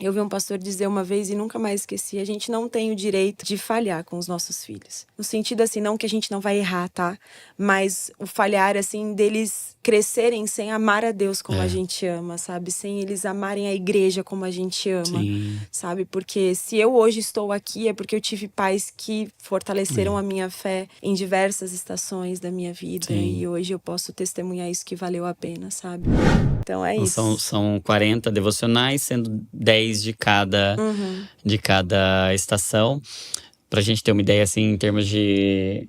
Eu vi um pastor dizer uma vez e nunca mais esqueci: a gente não tem o direito de falhar com os nossos filhos. No sentido assim, não que a gente não vai errar, tá? Mas o falhar, assim, deles crescerem sem amar a Deus como a gente ama, sabe? Sem eles amarem a igreja como a gente ama, Sim. sabe? Porque se eu hoje estou aqui é porque eu tive pais que fortaleceram a minha fé em diversas estações da minha vida. Sim. E hoje eu posso testemunhar isso, que valeu a pena, sabe? Então é Então, isso. são 40 devocionais, sendo 10 de cada estação. Pra gente ter uma ideia, assim, em termos de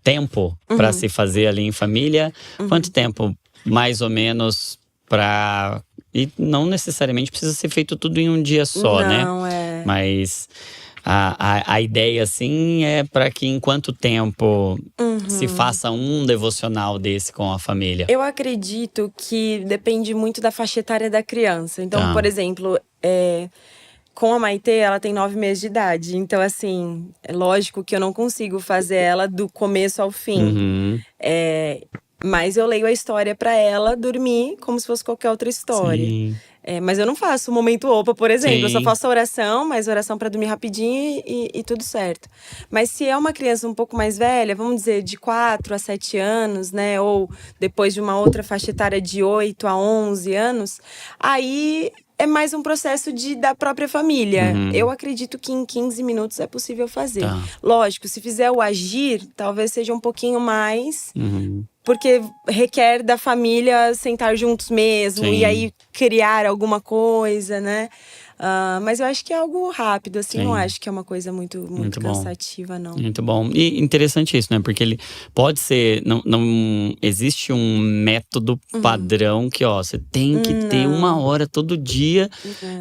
tempo para se fazer ali em família. Quanto tempo, mais ou menos, pra… E não necessariamente precisa ser feito tudo em um dia só, né? Não, é… Mas a ideia, assim, é para que em quanto tempo se faça um devocional desse com a família? Eu acredito que depende muito da faixa etária da criança. Então, Tá. por exemplo, com a Maitê, ela tem 9 meses de idade. Então, assim, é lógico que eu não consigo fazer ela do começo ao fim. Uhum. Mas eu leio a história pra ela dormir como se fosse qualquer outra história. Sim. Mas eu não faço o momento opa, por exemplo. Eu só Sim. faço a oração, mas oração pra dormir rapidinho e tudo certo. Mas se é uma criança um pouco mais velha, vamos dizer de 4 a 7 anos, né? Ou depois de uma outra faixa etária de 8 a 11 anos, aí é mais um processo da própria família. Eu acredito que em 15 minutos é possível fazer. Tá. Lógico, se fizer o agir, talvez seja um pouquinho mais… Uhum. Porque requer da família sentar juntos mesmo. Sim. E aí criar alguma coisa, né? Mas eu acho que é algo rápido, assim. Sim. Não acho que é uma coisa muito Muito bom. cansativa, não. Muito bom. E interessante isso, né? Porque ele pode ser… Não existe um método padrão que, ó, você tem que ter uma hora todo dia.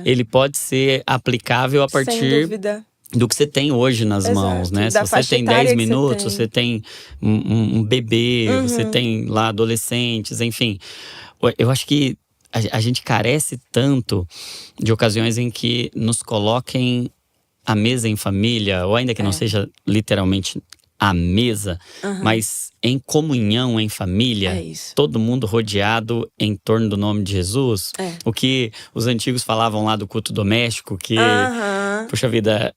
Ele pode ser aplicável a Sem partir dúvida. do que você tem hoje nas Exato. mãos, né? Se Da você faixa tem etária 10 que você minutos, tem. você tem um bebê, você tem lá adolescentes, enfim. Eu acho que a gente carece tanto de ocasiões em que nos coloquem à mesa em família, ou ainda que não seja literalmente à mesa, mas em comunhão em família, É isso. todo mundo rodeado em torno do nome de Jesus. O que os antigos falavam lá do culto doméstico, que, puxa vida,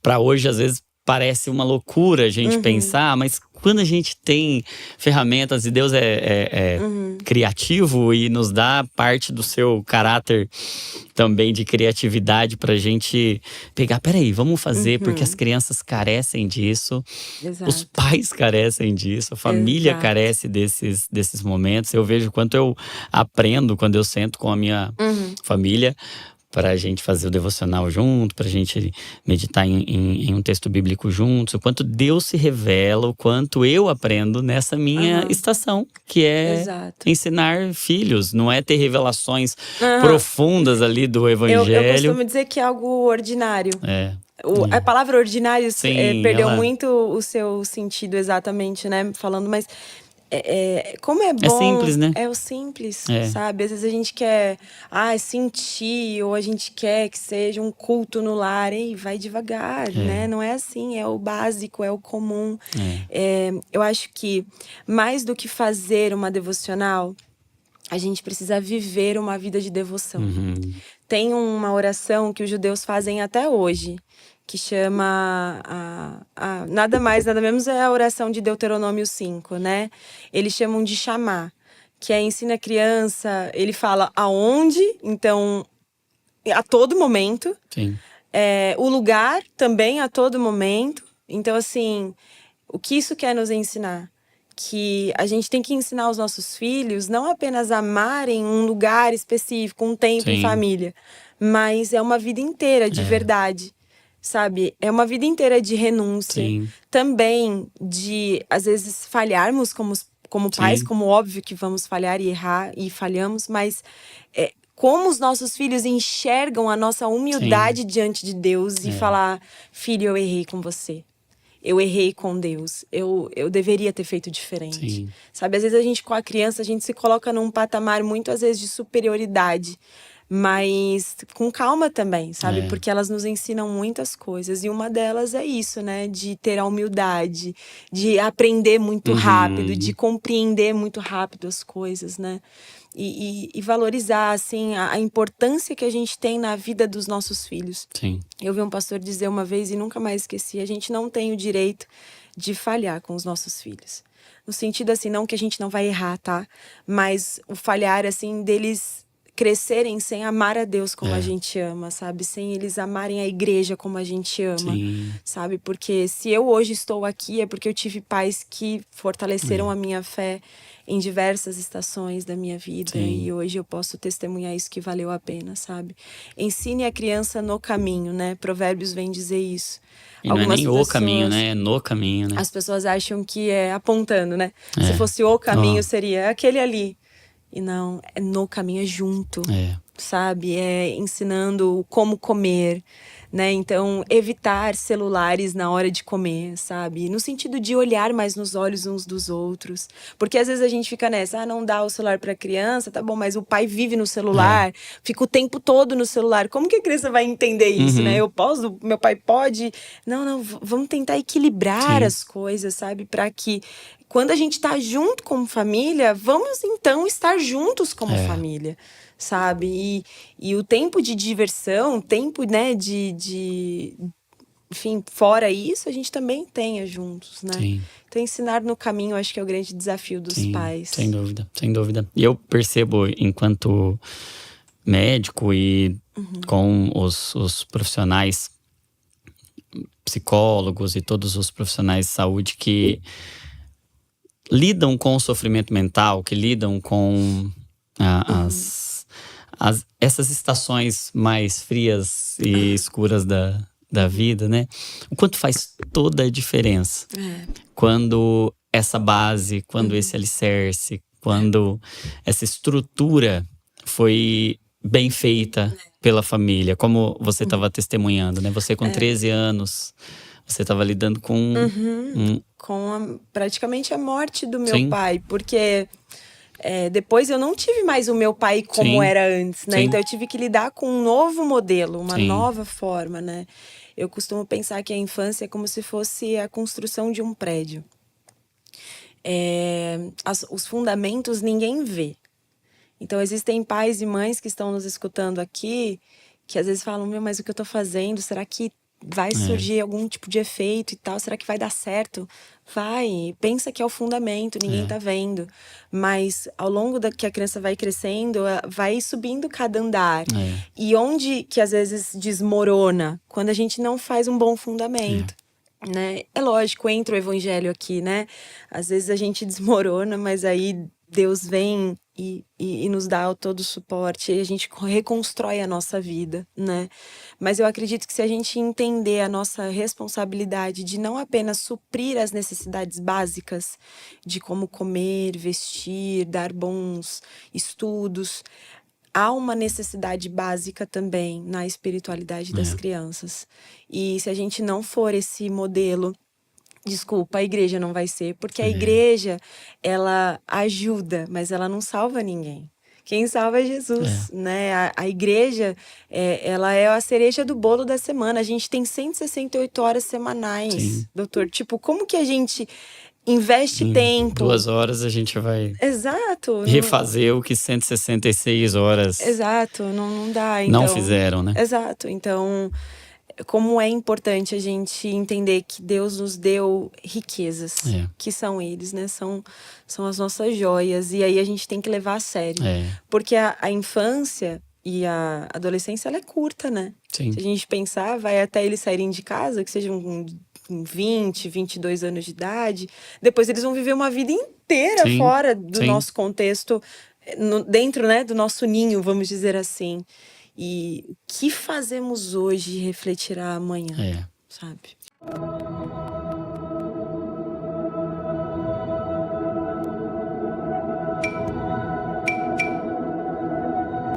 para hoje às vezes parece uma loucura a gente pensar, mas quando a gente tem ferramentas e Deus é criativo e nos dá parte do seu caráter também de criatividade pra gente pegar, peraí, vamos fazer, porque as crianças carecem disso, Exato. os pais carecem disso, a família Exato. carece desses momentos. Eu vejo quanto eu aprendo quando eu sento com a minha família pra gente fazer o devocional junto, pra gente meditar em um texto bíblico juntos, o quanto Deus se revela, o quanto eu aprendo nessa minha estação, que é Exato. ensinar filhos, não é ter revelações profundas ali do evangelho. Eu costumo dizer que é algo ordinário. A palavra ordinário Sim, perdeu ela… muito o seu sentido exatamente, né? Falando, mas como é bom… É simples, né? É o simples, É. sabe? Às vezes a gente quer sentir, ou a gente quer que seja um culto no lar. Ei, vai devagar, né? Não é assim, é o básico, é o comum. Eu acho que mais do que fazer uma devocional, a gente precisa viver uma vida de devoção. Tem uma oração que os judeus fazem até hoje, que chama nada mais, nada menos, é a oração de Deuteronômio 5, né? Eles chamam de chamar, que ensina a criança, ele fala aonde, então, a todo momento. Sim. O lugar também a todo momento. Então, assim, o que isso quer nos ensinar? Que a gente tem que ensinar os nossos filhos não apenas a amarem um lugar específico, um tempo em família, mas é uma vida inteira de verdade, sabe? É uma vida inteira de renúncia. Sim. Também de, às vezes, falharmos como pais, como óbvio que vamos falhar e errar e falhamos, mas como os nossos filhos enxergam a nossa humildade diante de Deus e falar: filho, eu errei com você. Eu errei com Deus, eu deveria ter feito diferente. Sim. Sabe, às vezes a gente com a criança, a gente se coloca num patamar muito às vezes de superioridade, mas com calma também, sabe? Porque elas nos ensinam muitas coisas e uma delas é isso, né? De ter a humildade, de aprender muito rápido, de compreender muito rápido as coisas, né? e valorizar, assim, a importância que a gente tem na vida dos nossos filhos. Sim. Eu vi um pastor dizer uma vez e nunca mais esqueci, a gente não tem o direito de falhar com os nossos filhos. No sentido, assim, não que a gente não vai errar, tá? Mas o falhar, assim, deles crescerem sem amar a Deus como a gente ama, sabe? Sem eles amarem a igreja como a gente ama, sabe? Porque se eu hoje estou aqui é porque eu tive pais que fortaleceram a minha fé em diversas estações da minha vida. E hoje eu posso testemunhar isso, que valeu a pena, sabe? Ensine a criança no caminho, né? Provérbios vem dizer isso. E não é nem o caminho, né? É no caminho, né? As pessoas acham que é apontando, né? Se fosse o caminho, seria aquele ali. E não, é no caminho, é junto, sabe? É ensinando como comer, né? Então, evitar celulares na hora de comer, sabe? No sentido de olhar mais nos olhos uns dos outros. Porque às vezes a gente fica nessa, não dá o celular pra criança, tá bom, mas o pai vive no celular, fica o tempo todo no celular. Como que a criança vai entender isso, né? Eu posso, meu pai pode. Não, vamos tentar equilibrar as coisas, sabe? Pra que quando a gente tá junto como família, vamos então estar juntos como família, sabe? E o tempo de diversão, tempo, né, enfim, fora isso, a gente também tenha juntos, né? Sim. Então, ensinar no caminho, acho que é o grande desafio dos pais. Sem dúvida, sem dúvida. E eu percebo, enquanto médico e com os profissionais, psicólogos e todos os profissionais de saúde que lidam com o sofrimento mental, que lidam com essas estações mais frias e escuras da vida, né? O quanto faz toda a diferença quando essa base, quando esse alicerce, quando essa estrutura foi bem feita pela família, como você estava testemunhando, né? Você com 13 anos, você estava lidando com praticamente a morte do meu pai, porque depois eu não tive mais o meu pai como era antes, né? Então eu tive que lidar com um novo modelo, uma nova forma, né? Eu costumo pensar que a infância é como se fosse a construção de um prédio. Os fundamentos ninguém vê. Então existem pais e mães que estão nos escutando aqui, que às vezes falam, mas o que eu tô fazendo, será que vai surgir algum tipo de efeito e tal? Será que vai dar certo? Vai. Pensa que é o fundamento, ninguém tá vendo. Mas ao longo que a criança vai crescendo, vai subindo cada andar. E onde que às vezes desmorona? Quando a gente não faz um bom fundamento. Né? É lógico, entra o evangelho aqui, né? Às vezes a gente desmorona, mas aí Deus vem e nos dá todo o suporte, e a gente reconstrói a nossa vida, né? Mas eu acredito que se a gente entender a nossa responsabilidade de não apenas suprir as necessidades básicas de como comer, vestir, dar bons estudos, há uma necessidade básica também na espiritualidade das crianças. E se a gente não for esse modelo, desculpa, a igreja não vai ser, porque a igreja, ela ajuda, mas ela não salva ninguém. Quem salva é Jesus, né? A igreja, ela é a cereja do bolo da semana. A gente tem 168 horas semanais, doutor. Tipo, como que a gente investe tempo? 2 horas a gente vai Exato. refazer o que 166 horas não dá. Então, não fizeram, né? Exato. Então, como é importante a gente entender que Deus nos deu riquezas, que são eles, né? São as nossas joias. E aí a gente tem que levar a sério. Porque a infância e a adolescência, ela é curta, né? Sim. Se a gente pensar, vai até eles saírem de casa, que sejam com 20, 22 anos de idade. Depois eles vão viver uma vida inteira fora do nosso contexto, dentro, né, do nosso ninho, vamos dizer assim. E o que fazemos hoje refletirá amanhã, sabe?